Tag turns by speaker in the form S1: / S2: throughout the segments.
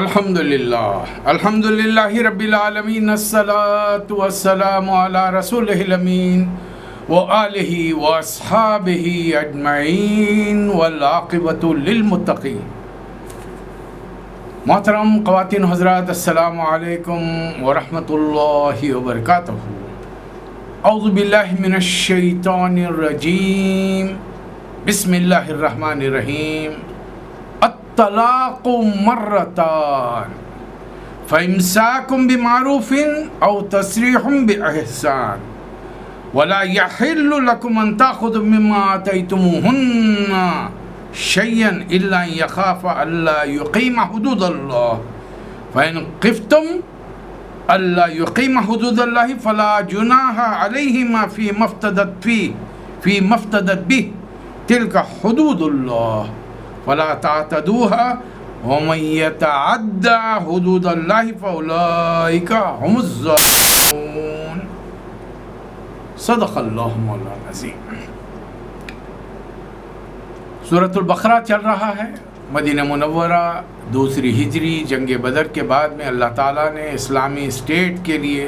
S1: الحمدللہ رب العالمین، الصلاۃ والسلام علی رسولہ الامین وآلہ واصحابہ اجمعین والعاقبۃ للمتقین۔ محترم خواتین حضرات، السلام علیکم ورحمۃ اللہ وبرکاتہ۔ اعوذ باللہ من الشیطان الرجیم، بسم اللہ الرحمن الرحیم۔ الطلاق مرتان فإمساك بمعروف أو تسريح بإحسان ولا يحل لكم أن تأخذوا مما آتيتموهن شيئا إلا أن يخافا ألا يقيما حدود الله فإن خفتم ألا يقيما حدود الله فلا جناح عليهما فيما افتدت به تلك حدود الله فلا تعتدوها ومن يتعدى حدود الله فأولئك هم الظالمون۔ صدق اللہ مولانا العظیم۔ سورۃ البقرہ چل رہا ہے۔ مدینہ منورہ دوسری ہجری جنگ بدر کے بعد میں اللہ تعالیٰ نے اسلامی اسٹیٹ کے لیے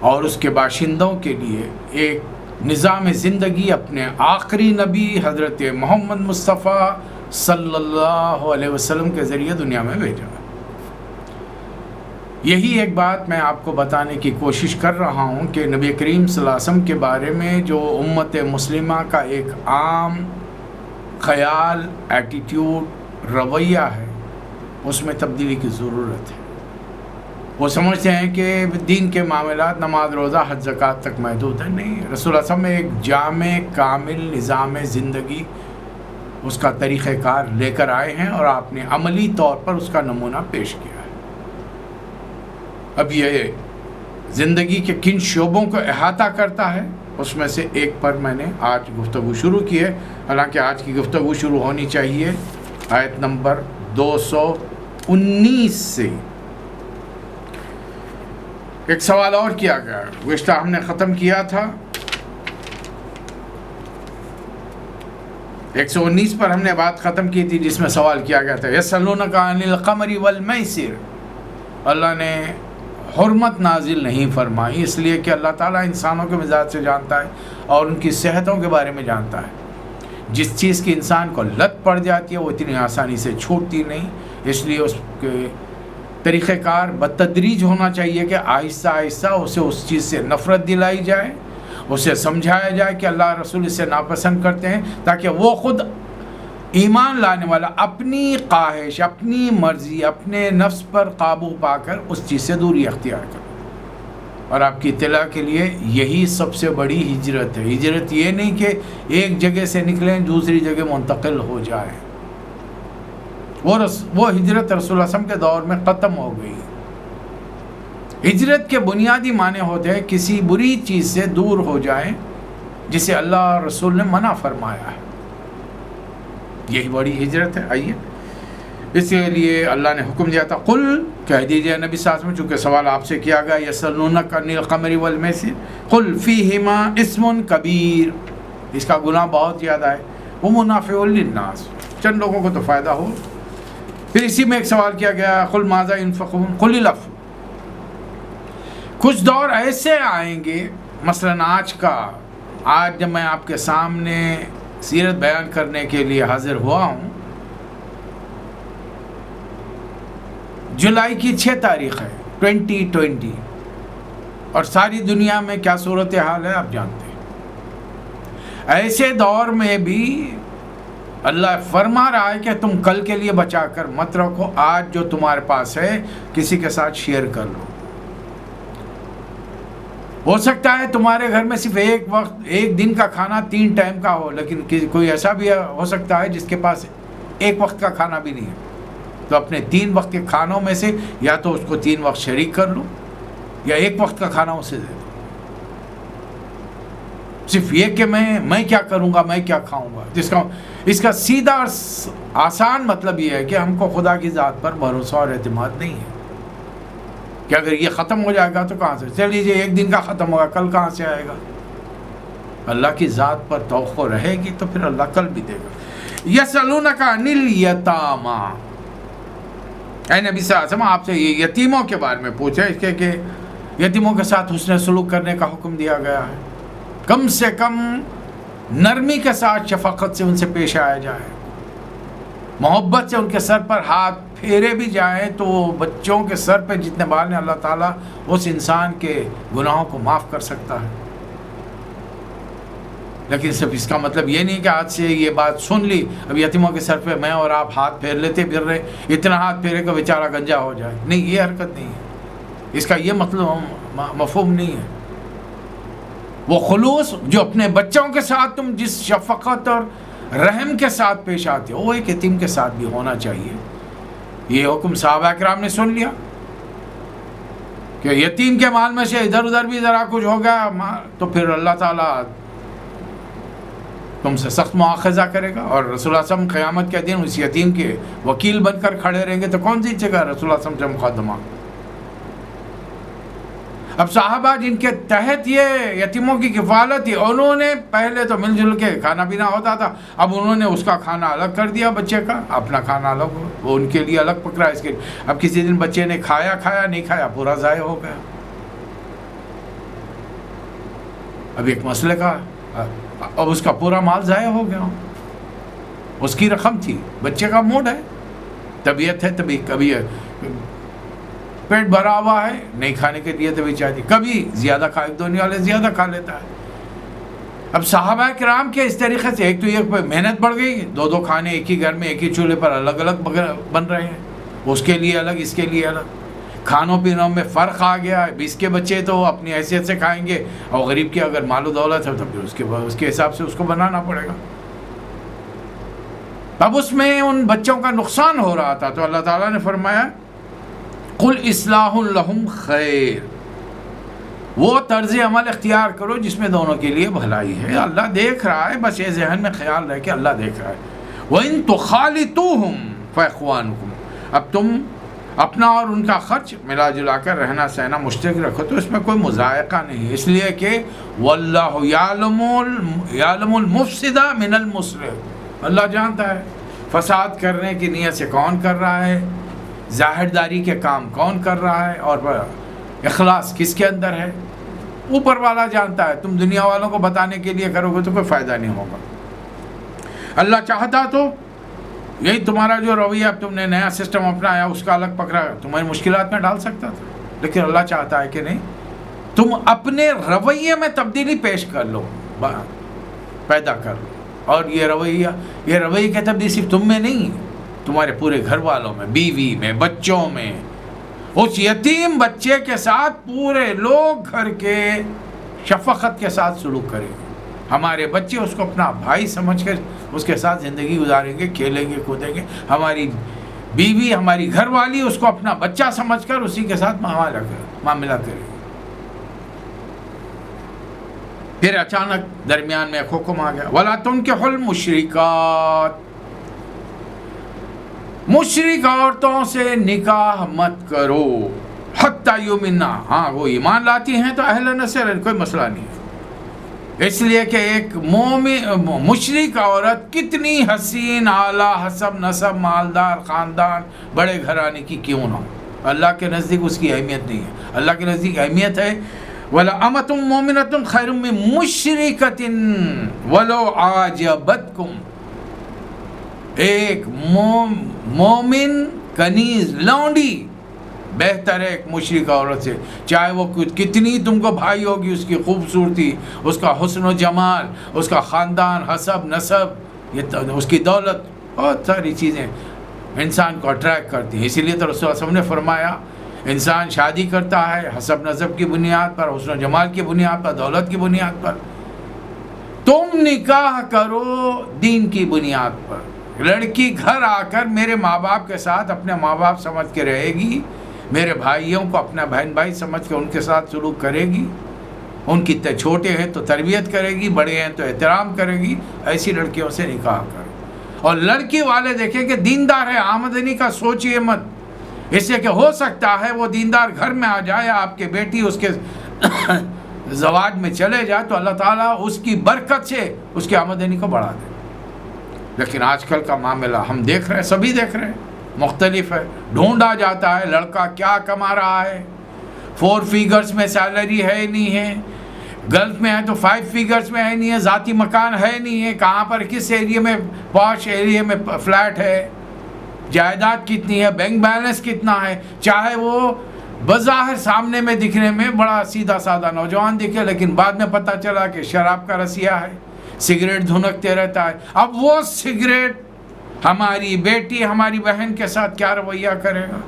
S1: اور اس کے باشندوں کے لیے ایک نظام زندگی اپنے آخری نبی حضرت محمد مصطفیٰ صلی اللہ علیہ وسلم کے ذریعے دنیا میں بھیجا۔ یہی ایک بات میں آپ کو بتانے کی کوشش کر رہا ہوں کہ نبی کریم صلی اللہ علیہ وسلم کے بارے میں جو امت مسلمہ کا ایک عام خیال، ایٹیٹیوڈ، رویہ ہے، اس میں تبدیلی کی ضرورت ہے۔ وہ سمجھتے ہیں کہ دین کے معاملات نماز، روزہ، حج، زکوٰۃ تک محدود ہیں۔ نہیں، رسول اللہ صلی اللہ علیہ وسلم ایک جامع کامل نظام زندگی، اس کا طریقہ کار لے کر آئے ہیں اور آپ نے عملی طور پر اس کا نمونہ پیش کیا ہے۔ اب یہ زندگی کے کن شعبوں کو احاطہ کرتا ہے، اس میں سے ایک پر میں نے آج گفتگو شروع کی ہے۔ حالانکہ آج کی گفتگو شروع ہونی چاہیے آیت نمبر 219 سے۔ ایک سوال اور کیا گیا، گزشتہ ہم نے ختم کیا تھا 119 پر ہم نے بات ختم کی تھی، جس میں سوال کیا گیا تھا یسألونک عن الخمر والمیسر۔ اللہ نے حرمت نازل نہیں فرمائی، اس لیے کہ اللہ تعالیٰ انسانوں کے مزاج سے جانتا ہے اور ان کی صحتوں کے بارے میں جانتا ہے۔ جس چیز کی انسان کو لت پڑ جاتی ہے وہ اتنی آسانی سے چھوٹتی نہیں، اس لیے اس کے طریقہ کار بتدریج ہونا چاہیے کہ آہستہ آہستہ اسے اس چیز سے نفرت دلائی جائے، اسے سمجھایا جائے کہ اللہ رسول اسے ناپسند کرتے ہیں، تاکہ وہ خود ایمان لانے والا اپنی خواہش، اپنی مرضی، اپنے نفس پر قابو پا کر اس چیز سے دوری اختیار کرے۔ اور آپ کی اطلاع کے لیے یہی سب سے بڑی ہجرت ہے۔ ہجرت یہ نہیں کہ ایک جگہ سے نکلیں دوسری جگہ منتقل ہو جائیں، وہ ہجرت رسول اللہ صلی اللہ علیہ وسلم کے دور میں ختم ہو گئی۔ ہجرت کے بنیادی معنی ہوتے ہیں کسی بری چیز سے دور ہو جائیں جسے اللہ اور رسول نے منع فرمایا ہے، یہی بڑی ہجرت ہے۔ آئیے، اس کے لیے اللہ نے حکم دیا تھا، قل، کہہ دیجئے نبی صلی اللہ علیہ وسلم، چونکہ سوال آپ سے کیا گیا یسألونک عن الخمر والمیسر قل فیہما اسم کبیر، اس کا گناہ بہت زیادہ ہے، ومنافع للناس، چند لوگوں کو تو فائدہ ہو۔ پھر اسی میں ایک سوال کیا گیا، قل ماذا ينفقون قل العفو۔ کچھ دور ایسے آئیں گے، مثلاً آج جب میں آپ کے سامنے سیرت بیان کرنے کے لیے حاضر ہوا ہوں، جولائی کی 6 تاریخ ہے 2020، اور ساری دنیا میں کیا صورتحال ہے آپ جانتے ہیں۔ ایسے دور میں بھی اللہ فرما رہا ہے کہ تم کل کے لیے بچا کر مت رکھو، آج جو تمہارے پاس ہے کسی کے ساتھ شیئر کر لو۔ ہو سکتا ہے تمہارے گھر میں صرف ایک دن کا کھانا 3 ٹائم کا ہو، لیکن کوئی ایسا بھی ہو سکتا ہے جس کے پاس ایک وقت کا کھانا بھی نہیں ہے، تو اپنے 3 وقت کے کھانوں میں سے یا تو اس کو 3 وقت شریک کر لو یا ایک وقت کا کھانا اسے دے دو۔ صرف یہ کہ میں کیا کروں گا، میں کیا کھاؤں گا، اس کا سیدھا اور آسان مطلب یہ ہے کہ ہم کو خدا کی ذات پر بھروسہ اور اعتماد نہیں ہے کہ اگر یہ ختم ہو جائے گا تو کہاں سے، چل لیجیے ایک دن کا ختم ہوگا، کل کہاں سے آئے گا۔ اللہ کی ذات پر توقع رہے گی تو پھر اللہ کل بھی دے گا۔ یسألونک عن الیتامی، اے نبی صلی اللہ علیہ وسلم آپ سے یہ یتیموں کے بارے میں پوچھا، اس کے کہ یتیموں کے ساتھ حسن سلوک کرنے کا حکم دیا گیا ہے، کم سے کم نرمی کے ساتھ شفقت سے ان سے پیش آیا جائے، محبت سے ان کے سر پر ہاتھ پھیرے بھی جائیں تو بچوں کے سر پہ جتنے بال ہیں اللہ تعالیٰ اس انسان کے گناہوں کو معاف کر سکتا ہے۔ لیکن صرف اس کا مطلب یہ نہیں کہ آج سے یہ بات سن لی اب یتیموں کے سر پہ میں اور آپ ہاتھ پھیر لیتے پھر رہے، اتنا ہاتھ پھیرے کہ بیچارہ گنجا ہو جائے، نہیں، یہ حرکت نہیں ہے، اس کا یہ مطلب مفہوم نہیں ہے۔ وہ خلوص جو اپنے بچوں کے ساتھ تم جس شفقت اور رحم کے ساتھ پیش آتے ہو وہ ایک یتیم کے ساتھ بھی ہونا چاہیے۔ یہ حکم صحابہ کرام نے سن لیا کہ یتیم کے مال میں سے ادھر ادھر بھی ذرا کچھ ہو گیا تو پھر اللہ تعالیٰ تم سے سخت مواخذہ کرے گا، اور رسول اللہ صلی اللہ علیہ وسلم قیامت کے دن اس یتیم کے وکیل بن کر کھڑے رہیں گے تو کون سی جگہ رسول اللہ صلی اللہ علیہ وسلم سے مقدمہ۔ اب صحابہ جن کے تحت یہ یتیموں کی کفالت تھی، انہوں نے پہلے تو مل جل کے کھانا پینا ہوتا تھا، اب انہوں نے اس کا کھانا الگ کر دیا، بچے کا اپنا کھانا الگ ہو، وہ ان کے لیے الگ پکڑا، اس کے اب کسی دن بچے نے کھایا نہیں کھایا پورا ضائع ہو گیا۔ اب ایک مسئلے کا اب اس کا پورا مال ضائع ہو گیا، اس کی رقم تھی، بچے کا موڈ ہے، طبیعت ہے، کبھی پیٹ بھرا ہوا ہے نہیں کھانے کے لیے طبیعت چاہتی، کبھی زیادہ ایک دو والے زیادہ کھا لیتا ہے۔ اب صحابہ کرام کے اس طریقے سے ایک تو یہ محنت بڑھ گئی، دو کھانے ایک ہی گھر میں ایک ہی چولہے پر الگ الگ بن رہے ہیں، اس کے لیے الگ اس کے لیے الگ، کھانوں پینوں میں فرق آ گیا ہے، 20 کے بچے تو اپنی حیثیت سے کھائیں گے اور غریب کی اگر مال و دولت ہے تو پھر اس کے حساب سے اس کو بنانا پڑے گا۔ اب اس میں ان بچوں کا نقصان ہو رہا تھا تو اللہ تعالیٰ نے فرمایا قل اصلاح لہم خیر، وہ طرز عمل اختیار کرو جس میں دونوں کے لیے بھلائی ہے، اللہ دیکھ رہا ہے، بس یہ ذہن میں خیال رہے کہ اللہ دیکھ رہا ہے۔ وَإِن تُخَالِطُوهُمْ فَإِخْوَانُكُمْ، اب تم اپنا اور ان کا خرچ ملا جلا کر رہنا سہنا مشترک رکھو تو اس میں کوئی مذائقہ نہیں، اس لیے کہ وَاللَّهُ يَعْلَمُ الْمُفْسِدَ مِنَ الْمُصْلِحِ، اللہ جانتا ہے فساد کرنے کی نیت سے کون کر رہا ہے، ظاہر داری کے کام کون کر رہا ہے، اور اخلاص کس کے اندر ہے، اوپر والا جانتا ہے، تم دنیا والوں کو بتانے کے لیے کرو گے تو کوئی فائدہ نہیں ہوگا۔ اللہ چاہتا تو یہی تمہارا جو رویہ اب تم نے نیا سسٹم اپنایا اس کا الگ پکڑا تمہاری مشکلات میں ڈال سکتا تھا، لیکن اللہ چاہتا ہے کہ نہیں، تم اپنے رویے میں تبدیلی پیش کر لو، پیدا کر لو، اور یہ رویے کی تبدیلی صرف تم میں نہیں، تمہارے پورے گھر والوں میں، بیوی میں، بچوں میں، اس یتیم بچے کے ساتھ پورے لوگ گھر کے شفقت کے ساتھ سلوک کریں گے، ہمارے بچے اس کو اپنا بھائی سمجھ کر اس کے ساتھ زندگی گزاریں گے، کھیلیں گے کودیں گے، ہماری بیوی ہماری گھر والی اس کو اپنا بچہ سمجھ کر اسی کے ساتھ معاملہ کرے گی۔ پھر اچانک درمیان میں ایک حکم آ گیا وَلَا تُنْكِحُوا الْمُشْرِكَاتِ، مشرک عورتوں سے نکاح مت کرو، حتیٰ یؤمننا، ہاں وہ ایمان لاتی ہیں تو اہل نصر، کوئی مسئلہ نہیں ہے، اس لیے کہ ایک مشرک عورت کتنی حسین، اعلیٰ حسب نسب، مالدار خاندان، بڑے گھرانے کی کیوں نہ، اللہ کے نزدیک اس کی اہمیت نہیں ہے، اللہ کے نزدیک اہمیت ہے وَلَأَمَةٌ مُؤْمِنَةٌ خَيْرٌ مِّن مُشْرِكَةٍ وَلَوْ أَعْجَبَتْكُمْ، ایک مومن کنیز لونڈی بہتر ہے ایک مشرک عورت سے، چاہے وہ کتنی تم کو بھائی ہوگی، اس کی خوبصورتی، اس کا حسن و جمال، اس کا خاندان، حسب نسب، اس کی دولت، بہت ساری چیزیں انسان کو اٹریکٹ کرتی ہیں، اسی لیے تو رسول اللہ صلی اللہ علیہ وسلم نے فرمایا انسان شادی کرتا ہے حسب نسب کی بنیاد پر، حسن و جمال کی بنیاد پر، دولت کی بنیاد پر، تم نکاح کرو دین کی بنیاد پر، لڑکی گھر آ کر میرے ماں باپ کے ساتھ اپنے ماں باپ سمجھ کے رہے گی، میرے بھائیوں کو اپنا بہن بھائی سمجھ کے ان کے ساتھ سلوک کرے گی، ان کی چھوٹے ہیں تو تربیت کرے گی، بڑے ہیں تو احترام کرے گی، ایسی لڑکیوں سے نکاح کرے۔ اور لڑکی والے دیکھیں کہ دیندار ہے، آمدنی کا سوچیے مت، اس لیے کہ ہو سکتا ہے وہ دیندار گھر میں آ جائے، آپ کے بیٹی اس کے زواج میں چلے جائے تو اللہ تعالیٰ اس کی برکت سے اس کی آمدنی کو بڑھا دے۔ لیکن آج کل کا معاملہ ہم دیکھ رہے ہیں، سبھی دیکھ رہے ہیں، مختلف ہے. ڈھونڈا جاتا ہے لڑکا کیا کما رہا ہے. 4 فیگرز میں سیلری ہے نہیں ہے, گلف میں ہے تو 5 فیگرز میں ہے نہیں ہے, ذاتی مکان ہے نہیں ہے, کہاں پر کس ایریے میں پاش ایریے میں فلیٹ ہے, جائیداد کتنی ہے, بینک بیلنس کتنا ہے. چاہے وہ بظاہر سامنے میں دکھنے میں بڑا سیدھا سادہ نوجوان دکھے, لیکن بعد میں پتہ چلا کہ شراب کا رسیا ہے, سگریٹ دھنکتے رہتا ہے. اب وہ سگریٹ ہماری بیٹی ہماری بہن کے ساتھ کیا رویہ کرے گا,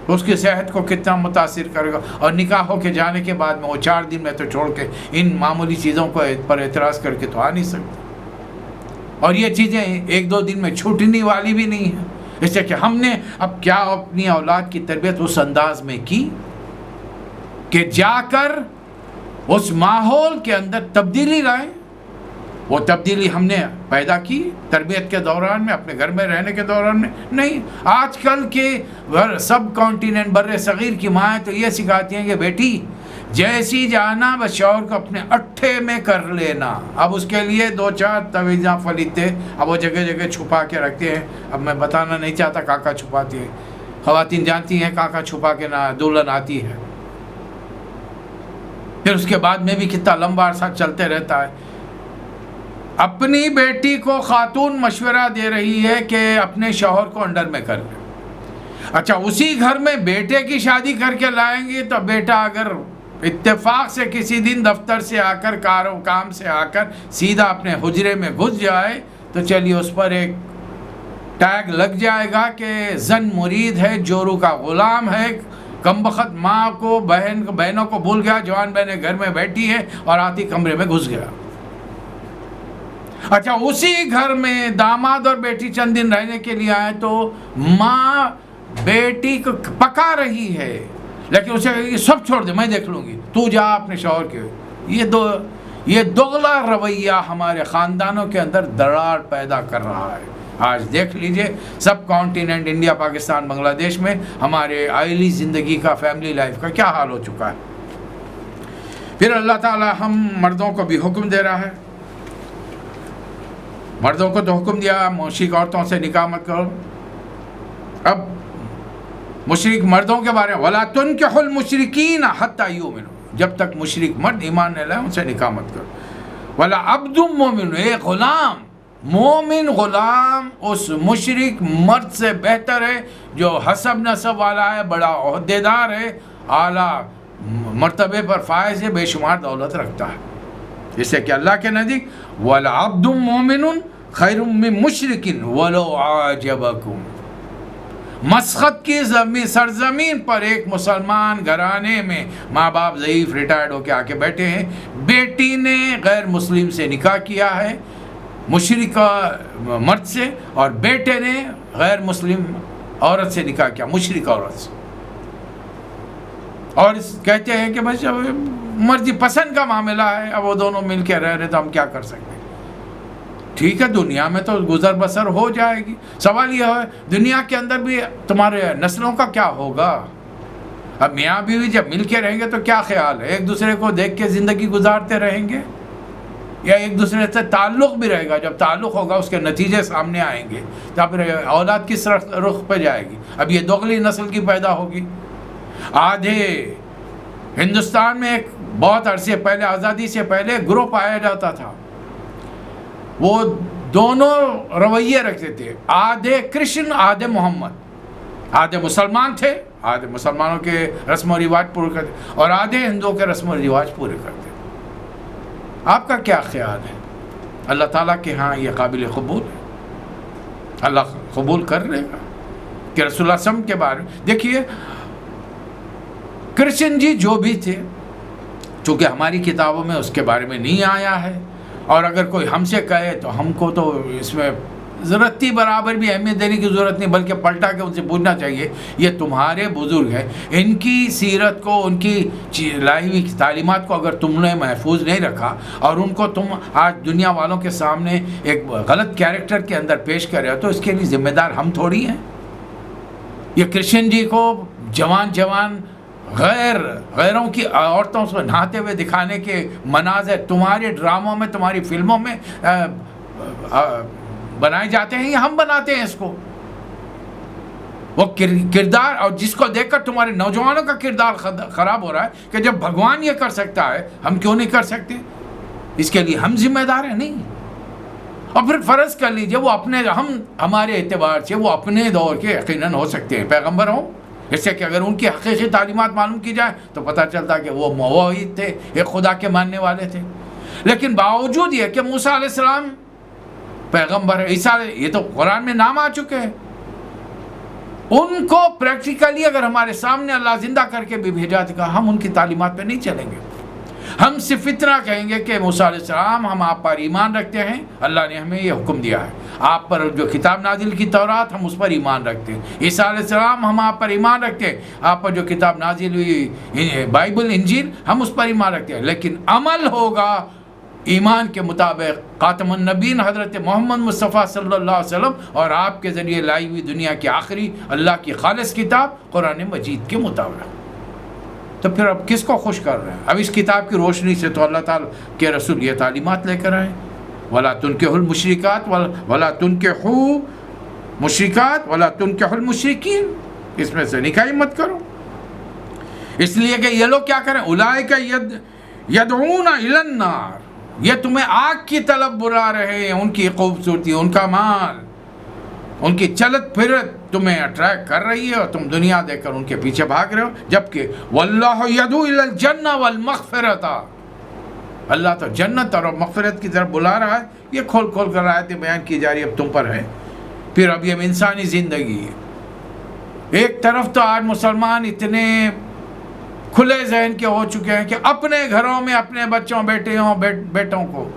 S1: اس کی صحت کو کتنا متاثر کرے گا. اور نکاح ہو کے جانے کے بعد میں وہ 4 دن میں تو چھوڑ کے ان معمولی چیزوں کو پر اعتراض کر کے تو آ نہیں سکتے. اور یہ چیزیں 1-2 دن میں چھوٹنے والی بھی نہیں ہیں. اس لیے کہ ہم نے اب کیا اپنی اولاد کی تربیت اس انداز میں کی کہ جا کر اس ماحول کے اندر تبدیلی لائیں. وہ تبدیلی ہم نے پیدا کی تربیت کے دوران میں, اپنے گھر میں رہنے کے دوران میں نہیں. آج کل کے سب کانٹیننٹ بر صغیر کی مائیں تو یہ سکھاتی ہیں کہ بیٹی جیسی جانا بس شوہر کو اپنے اٹھے میں کر لینا. اب اس کے لیے 2-4 تویزاں فلیتے اب وہ جگہ جگہ چھپا کے رکھتے ہیں. اب میں بتانا نہیں چاہتا کہاں چھپاتی ہے, خواتین جانتی ہیں کہاں چھپا کے نہ دلہن آتی ہے. پھر اس کے بعد میں بھی کتنا لمبا عرصہ چلتے رہتا ہے. اپنی بیٹی کو خاتون مشورہ دے رہی ہے کہ اپنے شوہر کو انڈر میں کر لے. اچھا اسی گھر میں بیٹے کی شادی کر کے لائیں گی تو بیٹا اگر اتفاق سے کسی دن دفتر سے آ کر کام سے آ کر سیدھا اپنے حجرے میں گھس جائے تو چلیے اس پر ایک ٹیگ لگ جائے گا کہ زن مرید ہے, جورو کا غلام ہے, کمبخت ماں کو بہنوں کو بھول گیا, جوان بہنیں گھر میں بیٹھی ہیں اور آتی کمرے میں گھس گیا. اچھا اسی گھر میں داماد اور بیٹی چند دن رہنے کے لیے آئے تو ماں بیٹی کو پکا رہی ہے, لیکن اسے یہ سب چھوڑ دے, میں دیکھ لوں گی, تو جا اپنے شوہر کے. یہ دوغلا رویہ ہمارے خاندانوں کے اندر دراڑ پیدا کر رہا ہے. آج دیکھ لیجئے سب کانٹیننٹ انڈیا, پاکستان, بنگلہ دیش میں ہمارے عائلی زندگی کا, فیملی لائف کا کیا حال ہو چکا ہے. پھر اللہ تعالی ہم مردوں کو بھی حکم دے رہا ہے. مردوں کو تو حکم دیا مشرک عورتوں سے نکاح مت کرو. اب مشرک مردوں کے بارے میں وَلَا تُنْكِحُوا الْمُشْرِكِينَ حَتَّى يُؤْمِنُوا, جب تک مشرک مرد ایمان نہ لائے ان سے نکاح مت کرو. وَلَا عَبْدٌ مُؤْمِنٌ, ایک غلام مومن غلام اس مشرک مرد سے بہتر ہے جو حسب نسب والا ہے, بڑا عہدیدار ہے, اعلیٰ مرتبے پر فائز ہے, بے شمار دولت رکھتا ہے. اس سے کہ اللہ کے نزدیک وَلَعَبْدٌ مُؤْمِنٌ خَيْرٌ مِّن مُشْرِكٍ وَلَوْ عَاجَبَكُمْ. مسخط کی سرزمین پر ایک مسلمان گھرانے میں ماں باپ ضعیف ریٹائرڈ ہو کے آ کے بیٹھے ہیں, بیٹی نے غیر مسلم سے نکاح کیا ہے, مشرکہ مرد سے, اور بیٹے نے غیر مسلم عورت سے نکاح کیا, مشرک عورت سے. اور کہتے ہیں کہ بس مرضی پسند کا معاملہ ہے, اب وہ دونوں مل کے رہ رہے تو ہم کیا کر سکتے ہیں. ٹھیک ہے دنیا میں تو گزر بسر ہو جائے گی. سوال یہ ہے دنیا کے اندر بھی تمہارے نسلوں کا کیا ہوگا. اب میاں بیوی جب مل کے رہیں گے تو کیا خیال ہے, ایک دوسرے کو دیکھ کے زندگی گزارتے رہیں گے یا ایک دوسرے سے تعلق بھی رہے گا. جب تعلق ہوگا اس کے نتیجے سامنے آئیں گے تو پھر اولاد کس رخ پہ جائے گی. اب یہ دوغلی نسل کی پیدا ہوگی. آدھے ہندوستان میں ایک بہت عرصے پہلے, آزادی سے پہلے گروپ آیا جاتا تھا, وہ دونوں رویے رکھتے تھے, آدھے کرشن آدھے محمد. آدھے مسلمان تھے, آدھے مسلمانوں کے رسم و رواج پورے کرتے, اور آدھے ہندوؤں کے رسم و رواج پورے کرتے. آپ کا کیا خیال ہے؟ اللہ تعالیٰ کے ہاں یہ قابل قبول ہے, اللہ قبول کر لے گا. کہ رسول اللہ صلی اللہ علیہ وسلم کے بارے میں دیکھیے, کرشن جی جو بھی تھے, چونکہ ہماری کتابوں میں اس کے بارے میں نہیں آیا ہے, اور اگر کوئی ہم سے کہے تو ہم کو تو اس میں ضرورتی برابر بھی اہمیت دینے کی ضرورت نہیں, بلکہ پلٹا کے ان سے پوچھنا چاہیے یہ تمہارے بزرگ ہیں, ان کی سیرت کو, ان کی لائی ہوئی تعلیمات کو اگر تم نے محفوظ نہیں رکھا اور ان کو تم آج دنیا والوں کے سامنے ایک غلط کیریکٹر کے اندر پیش کر رہے ہو تو اس کے لیے ذمہ دار ہم تھوڑی ہیں. یہ کرشن جی کو جوان غیروں کی عورتوں سے نہاتے ہوئے دکھانے کے مناظر تمہارے ڈراموں میں, تمہاری فلموں میں بنائے جاتے ہیں, یا ہم بناتے ہیں اس کو. وہ کردار، اور جس کو دیکھ کر تمہارے نوجوانوں کا کردار خراب ہو رہا ہے کہ جب بھگوان یہ کر سکتا ہے ہم کیوں نہیں کر سکتے؟ اس کے لیے ہم ذمہ دار ہیں نہیں؟ اور پھر فرض کر لیجئے وہ ہمارے اعتبار سے وہ اپنے دور کے یقیناً ہو سکتے ہیں پیغمبر ہوں، اس سے کہ اگر ان کی حقیقی تعلیمات معلوم کی جائے تو پتہ چلتا کہ وہ موحد تھے، ایک خدا کے ماننے والے تھے. لیکن باوجود یہ کہ موسیٰ علیہ السلام پیغمبر ہے، عیسیٰ یہ تو قرآن میں نام آ چکے ہیں، ان کو پریکٹیکلی اگر ہمارے سامنے اللہ زندہ کر کے بھی بھیجا تھا، ہم ان کی تعلیمات پہ نہیں چلیں گے. ہم صرف اتنا کہیں گے کہ موسیٰ علیہ السلام ہم آپ پر ایمان رکھتے ہیں، اللہ نے ہمیں یہ حکم دیا ہے. آپ پر جو کتاب نازل کی تورات ہم اس پر ایمان رکھتے ہیں. عیسیٰ علیہ السلام ہم آپ پر ایمان رکھتے ہیں، آپ پر جو کتاب نازل ہوئی بائبل انجیل ہم اس پر ایمان رکھتے ہیں. لیکن عمل ہوگا ایمان کے مطابق خاتم النبیین حضرت محمد مصطفیٰ صلی اللہ علیہ وسلم اور آپ کے ذریعے لائی ہوئی دنیا کی آخری اللہ کی خالص کتاب قرآن مجید کے مطابق. تو پھر اب کس کو خوش کر رہے ہیں؟ اب اس کتاب کی روشنی سے تو اللہ تعالیٰ کے رسول یہ تعلیمات لے کر آئے، وَلَا تُنْكِحُوا الْمُشْرِكَاتِ وَلَا تُنْكِحُوا مُشْرِكَاتِ وَلَا تُنْكِحُوا الْمُشْرِكِينَ، اس میں سے نکاح مت کرو. اس لیے کہ یہ لوگ کیا کریں؟ أُولَٰئِكَ يَدْعُونَ إِلَى النَّارِ، یہ تمہیں آگ کی طلب بلا رہے ہیں. ان کی خوبصورتی، ان کا مال، ان کی چلت پھرت تمہیں اٹریکٹ کر رہی ہے اور تم دنیا دیکھ کر ان کے پیچھے بھاگ رہے ہو. جبکہ واللہ یدعو الی الجنہ والمغفرۃ، اللہ تو جنت اور مغفرت کی طرف بلا رہا ہے. یہ کھول کھول کر آیتیں بیان کی جا رہی ہے، اب تم پر ہے. پھر اب یہ انسانی زندگی ہے. ایک طرف تو آج مسلمان اتنے کھلے ذہن کے ہو چکے ہیں کہ اپنے گھروں میں اپنے بچوں بیٹوں کو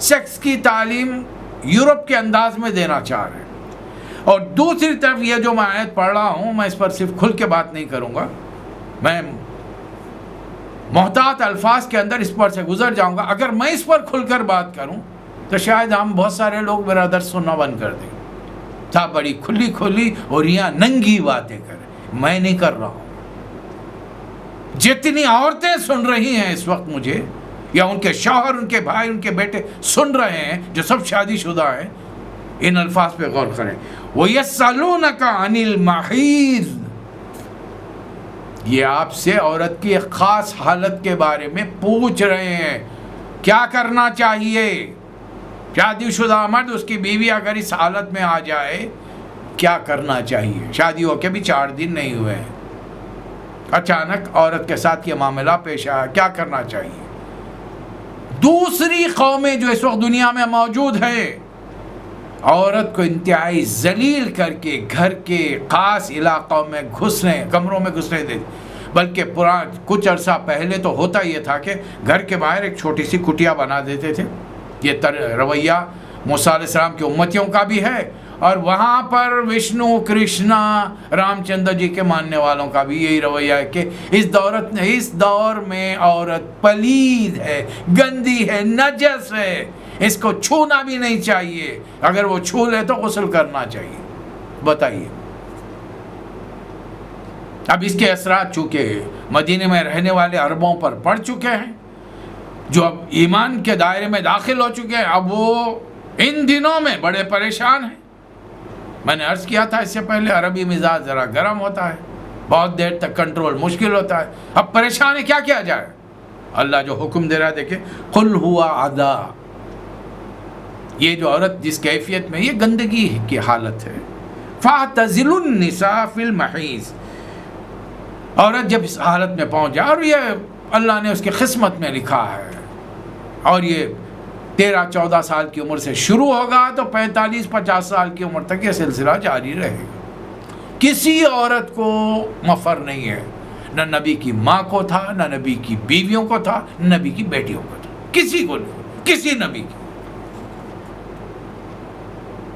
S1: سیکس کی تعلیم یورپ کے انداز میں دینا چاہ رہے ہیں. اور دوسری طرف یہ جو میں آیت پڑھ رہا ہوں، میں اس پر صرف کھل کے بات نہیں کروں گا، میں محتاط الفاظ کے اندر اس پر سے گزر جاؤں گا. اگر میں اس پر کھل کر بات کروں تو شاید ہم بہت سارے لوگ میرا درس سننا بند کر دیں. تھا بڑی کھلی اور یہاں ننگی باتیں کریں، میں نہیں کر رہا ہوں. جتنی عورتیں سن رہی ہیں اس وقت مجھے، یا ان کے شوہر، ان کے بھائی، ان کے بیٹے سن رہے ہیں جو سب شادی شدہ ہیں، ان الفاظ پہ غور کریں. وَيَسْأَلُونَكَ عَنِ الْمَحِيضِ، یہ آپ سے عورت کی ایک خاص حالت کے بارے میں پوچھ رہے ہیں. کیا کرنا چاہیے؟ شادی شدہ مرد، اس کی بیوی اگر اس حالت میں آ جائے کیا کرنا چاہیے؟ شادی ہو کے بھی 4 دن نہیں ہوئے ہیں، اچانک عورت کے ساتھ یہ معاملہ پیش آیا، کیا کرنا چاہیے؟ دوسری قومیں جو اس وقت دنیا میں موجود ہیں، عورت کو انتہائی ذلیل کر کے گھر کے خاص علاقوں میں کمروں میں گھسنے دیتے. بلکہ کچھ عرصہ پہلے تو ہوتا یہ تھا کہ گھر کے باہر ایک چھوٹی سی کٹیا بنا دیتے تھے. یہ رویہ موسیٰ علیہ السلام کی امتیوں کا بھی ہے، اور وہاں پر وشنو، کرشنا، رام چندر جی کے ماننے والوں کا بھی یہی رویہ ہے کہ اس دور میں عورت پلید ہے، گندی ہے، نجس ہے، اس کو چھونا بھی نہیں چاہیے، اگر وہ چھو لے تو غسل کرنا چاہیے. بتائیے. اب اس کے اثرات چونکہ مدینے میں رہنے والے عربوں پر پڑ چکے ہیں، جو اب ایمان کے دائرے میں داخل ہو چکے ہیں، اب وہ ان دنوں میں بڑے پریشان ہیں. میں نے عرض کیا تھا اس سے پہلے، عربی مزاج ذرا گرم ہوتا ہے، بہت دیر تک کنٹرول مشکل ہوتا ہے. اب پریشان ہے، کیا کیا جائے؟ اللہ جو حکم دے رہا ہے دیکھیں، قل ہوا عدا، یہ جو عورت جس کیفیت میں، یہ گندگی کی حالت ہے. فاعتزلوا النساء فی المحیض، عورت جب اس حالت میں پہنچ جائے، اور یہ اللہ نے اس کی قسمت میں لکھا ہے، اور یہ 13-14 سال کی عمر سے شروع ہوگا تو 45-50 سال کی عمر تک یہ سلسلہ جاری رہے گا. کسی عورت کو مفر نہیں ہے، نہ نبی کی ماں کو تھا، نہ نبی کی بیویوں کو تھا، نہ نبی کی بیٹیوں کو تھا، کسی کو نہیں، کسی نبی کی.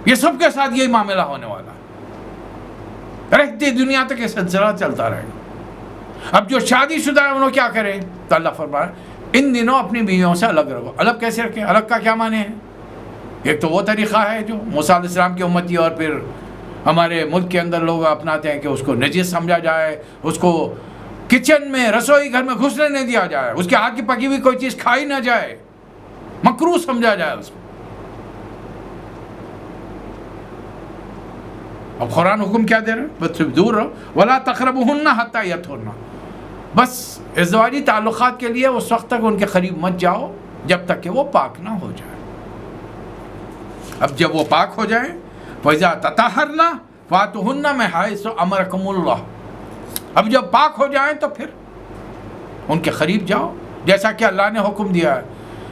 S1: یہ سب کے ساتھ یہی معاملہ ہونے والا ہے، رہتی دنیا تک یہ سلسلہ چلتا رہے گا. اب جو شادی شدہ ہے انہوں کیا کریں؟ تو اللہ فرمایا ان دنوں اپنی بیویوں سے الگ رہو. الگ کیسے رکھیں؟ الگ کا کیا معنی ہے؟ ایک تو وہ طریقہ ہے جو موسیٰ علیہ السلام کی امتی اور پھر ہمارے ملک کے اندر لوگ اپناتے ہیں کہ اس کو نجس سمجھا جائے، اس کو کچن میں، رسوئی گھر میں گھسنے نہیں دیا جائے، اس کے ہاتھ کی پکی ہوئی کوئی چیز کھائی نہ جائے، مکروہ سمجھا جائے اس کو. اب قرآن حکم کیا دے رہا ہے؟ بس دور رہو. ولا تقربوہن حتی یطہرن، بس ازدواجی تعلقات کے لیے اس وقت تک ان کے قریب مت جاؤ جب تک کہ وہ پاک نہ ہو جائے. اب جب وہ پاک ہو جائیں فَإِذَا تَطَهَّرْنَ فَأْتُوهُنَّ مِنْ حَيْثُ أَمَرَكُمُ اللَّهُ، اب جب پاک ہو جائیں تو پھر ان کے قریب جاؤ جیسا کہ اللہ نے حکم دیا ہے.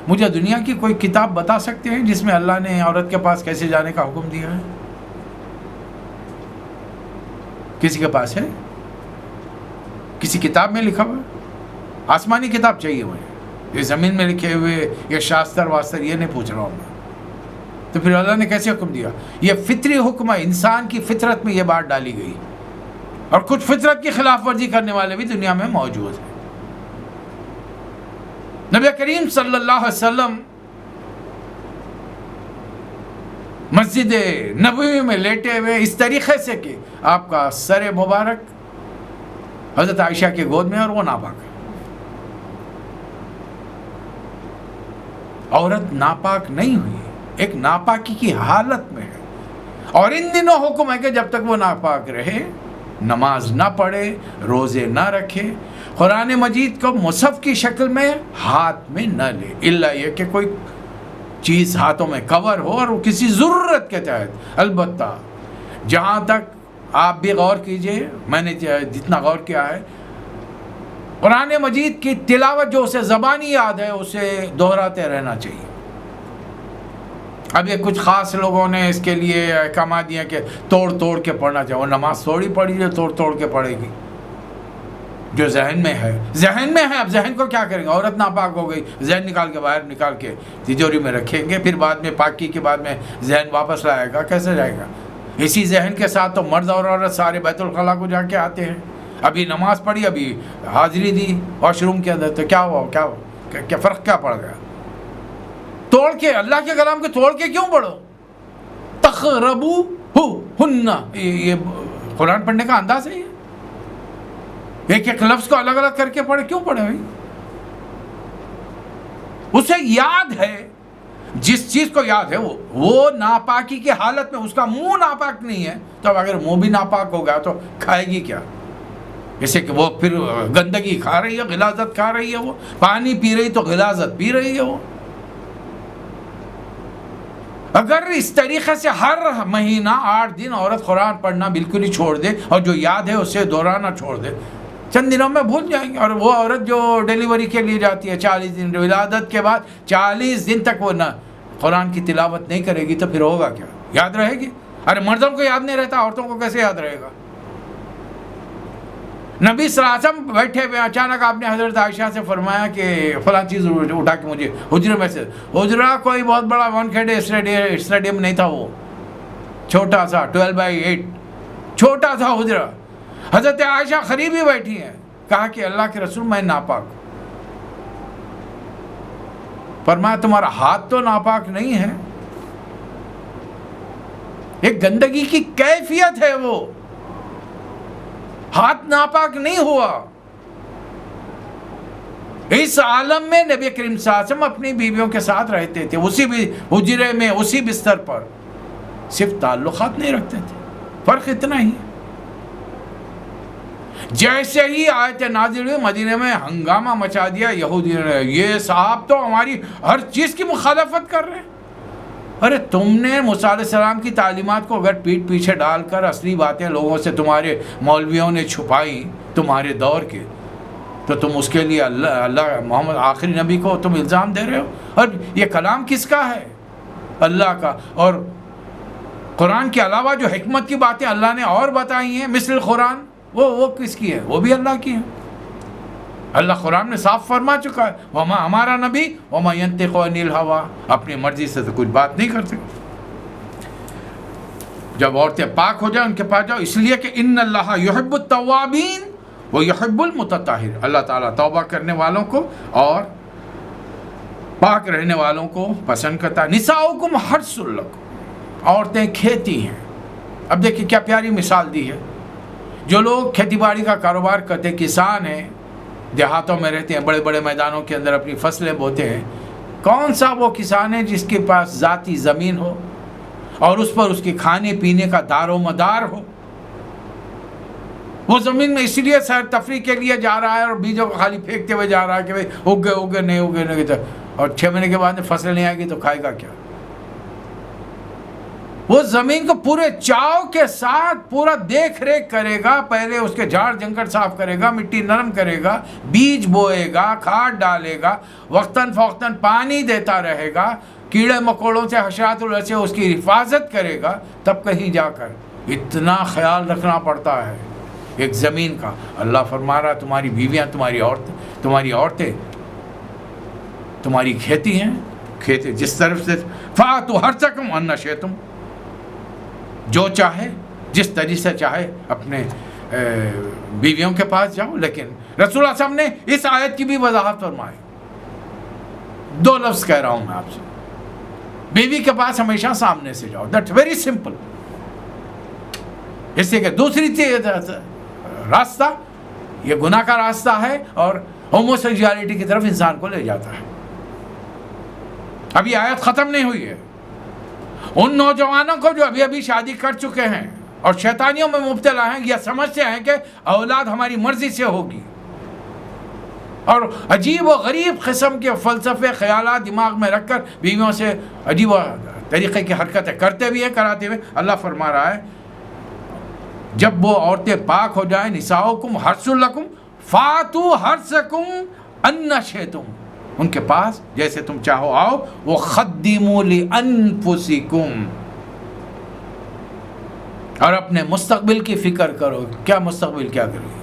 S1: مجھے دنیا کی کوئی کتاب بتا سکتے ہیں جس میں اللہ نے عورت کے پاس کیسے جانے کا حکم دیا ہے؟ کسی کے پاس ہے؟ کسی کتاب میں لکھا ہوا ہے؟ آسمانی کتاب چاہیے مجھے، یہ زمین میں لکھے ہوئے یہ شاستر واستر یہ نہیں پوچھ رہا ہوں میں. تو پھر اللہ نے کیسے حکم دیا؟ یہ فطری حکم ہے، انسان کی فطرت میں یہ بات ڈالی گئی، اور کچھ فطرت کی خلاف ورزی کرنے والے بھی دنیا میں موجود ہیں. نبی کریم صلی اللہ علیہ وسلم مسجد نبوی میں لیٹے ہوئے اس طریقے سے کہ آپ کا سر مبارک حضرت عائشہ کے گود میں اور وہ ناپاک ہے. عورت ناپاک نہیں ہوئی، ایک ناپاکی کی حالت میں ہے، اور ان دنوں حکم ہے کہ جب تک وہ ناپاک رہے نماز نہ پڑھے، روزے نہ رکھے، قرآن مجید کو مصحف کی شکل میں ہاتھ میں نہ لے، الا یہ کہ کوئی چیز ہاتھوں میں کور ہو اور وہ کسی ضرورت کے تحت. البتہ جہاں تک آپ بھی غور کیجئے، میں نے جتنا غور کیا ہے، قرآن مجید کی تلاوت جو اسے زبانی یاد ہے اسے دہراتے رہنا چاہیے. اب یہ کچھ خاص لوگوں نے اس کے لیے احکامات دیا کہ توڑ توڑ کے پڑھنا چاہیے. وہ نماز تھوڑی پڑھی جو توڑ توڑ کے پڑھے گی، جو ذہن میں ہے ذہن میں ہے. اب ذہن کو کیا کریں گے؟ عورت ناپاک ہو گئی، ذہن نکال کے باہر نکال کے تجوری میں رکھیں گے، پھر بعد میں پاکی کے بعد میں ذہن واپس لائے گا، کیسے جائے گا؟ اسی ذہن کے ساتھ تو مرد اور عورت سارے بیت الخلاء کو جا کے آتے ہیں. ابھی نماز پڑھی، ابھی حاضری دی واش روم کے اندر، تو کیا ہوا؟ کیا فرق کیا پڑ گیا؟ توڑ کے اللہ کے کلام کو توڑ کے کیوں پڑھو؟ تقربوہن، یہ قرآن پڑھنے کا انداز ہے. ایک ایک لفظ کو الگ الگ کر کے پڑھے، کیوں پڑھے بھائی؟ اسے یاد ہے، جس چیز کو یاد ہے وہ ناپاکی کی حالت میں، اس کا منہ ناپاک نہیں ہے تو اب اگر منہ بھی ناپاک ہو گیا تو کھائے گی کیا؟ جیسے کہ وہ پھر گندگی کھا رہی ہے، غلاظت کھا رہی ہے، وہ پانی پی رہی تو غلاظت پی رہی ہے. وہ اگر اس طریقے سے ہر مہینہ 8 دن عورت قرآن پڑھنا بالکل ہی چھوڑ دے اور جو یاد ہے اسے دہرانا چھوڑ دے، چند دنوں میں بھول جائیں گے. اور وہ عورت جو ڈیلیوری کے لیے جاتی ہے 40 دن ولادت کے بعد 40 دن تک وہ نہ قرآن کی تلاوت نہیں کرے گی تو پھر ہوگا کیا؟ یاد رہے گی؟ ارے مردوں کو یاد نہیں رہتا، عورتوں کو کیسے یاد رہے گا؟ نبی صلی اللہ علیہ وسلم بیٹھے ہوئے، اچانک آپ نے حضرت عائشہ سے فرمایا کہ فلاں چیز اٹھا کے مجھے حجرے میں سے. حجرہ کوئی بہت بڑا وانکھیڑے اسٹیڈیم نہیں تھا، وہ چھوٹا سا 12x8 چھوٹا سا حجرہ. حضرت عائشہ قریب ہی بیٹھی ہیں. کہا کہ اللہ کے رسول میں ناپاک. فرمایا تمہارا ہاتھ تو ناپاک نہیں ہے، ایک گندگی کی کیفیت ہے، وہ ہاتھ ناپاک نہیں ہوا. اس عالم میں نبی کریم صلی اللہ علیہ وسلم اپنی بیویوں کے ساتھ رہتے تھے، اسی حجرے میں، اسی بستر پر، صرف تعلقات نہیں رکھتے تھے. فرق اتنا ہی. جیسے ہی آیت نازل ہوئی مدینے میں ہنگامہ مچا دیا یہودیوں نے، یہ صاحب تو ہماری ہر چیز کی مخالفت کر رہے ہیں. ارے تم نے موسیٰ علیہ السلام کی تعلیمات کو اگر پیٹھ پیچھے ڈال کر اصلی باتیں لوگوں سے تمہارے مولویوں نے چھپائی تمہارے دور کے، تو تم اس کے لیے اللہ محمد آخری نبی کو تم الزام دے رہے ہو. اور یہ کلام کس کا ہے؟ اللہ کا. اور قرآن کے علاوہ جو حکمت کی باتیں اللہ نے اور بتائی ہیں مثل قرآن، وہ کس کی ہے؟ وہ بھی اللہ کی ہے. اللہ قرآن نے صاف فرما چکا ہے، وما ہمارا نبی وما ينطق عن الهوى، اپنی مرضی سے تو کچھ بات نہیں کرتے. جب عورتیں پاک ہو جائیں ان کے پاس جاؤ، اس لیے کہ ان اللہ يحب التوابین ويحب المتطہرین. اللہ تعالیٰ توبہ کرنے والوں کو اور پاک رہنے والوں کو پسند کرتا ہے. نساؤکم حرث لکم، عورتیں کھیتی ہیں. اب دیکھیں کیا پیاری مثال دی ہے. جو لوگ کھیتی باڑی کا کاروبار کرتے، کسان ہیں، دیہاتوں میں رہتے ہیں، بڑے بڑے میدانوں کے اندر اپنی فصلیں بوتے ہیں، کون سا وہ کسان ہے جس کے پاس ذاتی زمین ہو اور اس پر اس کے کھانے پینے کا دار و مدار ہو. وہ زمین میں اسی لیے سیر تفریح کے لیے جا رہا ہے اور بیجوں کو خالی پھینکتے ہوئے جا رہا ہے کہ بھائی اگ گئے نہیں اور 6 مہینے کے بعد فصل نہیں آئے گی تو کھائے گا کیا. وہ زمین کو پورے چاؤ کے ساتھ پورا دیکھ ریکھ کرے گا. پہلے اس کے جھاڑ جنگل صاف کرے گا, مٹی نرم کرے گا, بیج بوئے گا, کھاد ڈالے گا, وقتاً فوقتاً پانی دیتا رہے گا, کیڑے مکوڑوں سے حشرات سے اس کی حفاظت کرے گا. تب کہیں جا کر اتنا خیال رکھنا پڑتا ہے ایک زمین کا. اللہ فرما رہا تمہاری بیویاں, تمہاری عورتیں تمہاری کھیتی ہیں, کھیتی جس طرف سے فاتوا حرثکم ان شئتم, جو چاہے جس طریقے سے چاہے اپنے بیویوں کے پاس جاؤ. لیکن رسول اللہ صلی اللہ علیہ وسلم نے اس آیت کی بھی وضاحت فرمائی. 2 لفظ کہہ رہا ہوں میں آپ سے, بیوی کے پاس ہمیشہ سامنے سے جاؤ. That very simple. اس لیے کہ دوسری راستہ یہ گناہ کا راستہ ہے اور ہوموسیکسولیٹی کی طرف انسان کو لے جاتا ہے. اب یہ آیت ختم نہیں ہوئی ہے. ان نوجوانوں کو جو ابھی شادی کر چکے ہیں اور شیطانیوں میں مبتلا ہیں, یہ سمجھتے ہیں کہ اولاد ہماری مرضی سے ہوگی اور عجیب و غریب قسم کے فلسفے خیالات دماغ میں رکھ کر بیویوں سے عجیب و طریقے کی حرکتیں کرتے بھی ہیں, کراتے ہوئے. اللہ فرما رہا ہے جب وہ عورتیں پاک ہو جائیں, نساؤکم حرث لکم فاتوا حرثکم ان شئتم, ان کے پاس جیسے تم چاہو آؤ. وہ خدموا لانفسکم, اور اپنے مستقبل کی فکر کرو. کیا مستقبل کیا کرے گی؟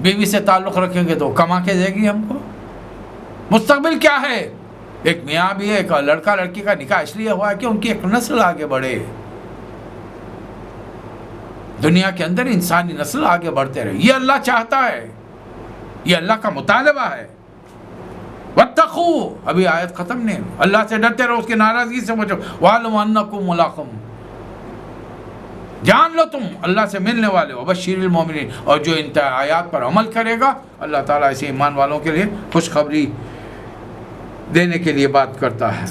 S1: بیوی سے تعلق رکھیں گے تو کما کے دے گی ہم کو. مستقبل کیا ہے؟ ایک میاں بھی ہے, ایک لڑکا لڑکی کا نکاح اس لیے ہوا ہے کہ ان کی ایک نسل آگے بڑھے, دنیا کے اندر انسانی نسل آگے بڑھتے رہے. یہ اللہ چاہتا ہے, یہ اللہ کا مطالبہ ہے. واتقوا, ابھی آیت ختم نہیں. اللہ سے ڈرتے رہو, اس کی ناراضگی سے بچو. وَاعْلَمُوا أَنَّكُمْ مُلَاقُوهُ, جان لو تم اللہ سے ملنے والے ہو. وَبَشِّرِ الْمُؤْمِنِينَ, اور جو ان آیات پر عمل کرے گا اللہ تعالیٰ ایسے ایمان والوں کے لیے خوشخبری دینے کے لیے بات کرتا ہے.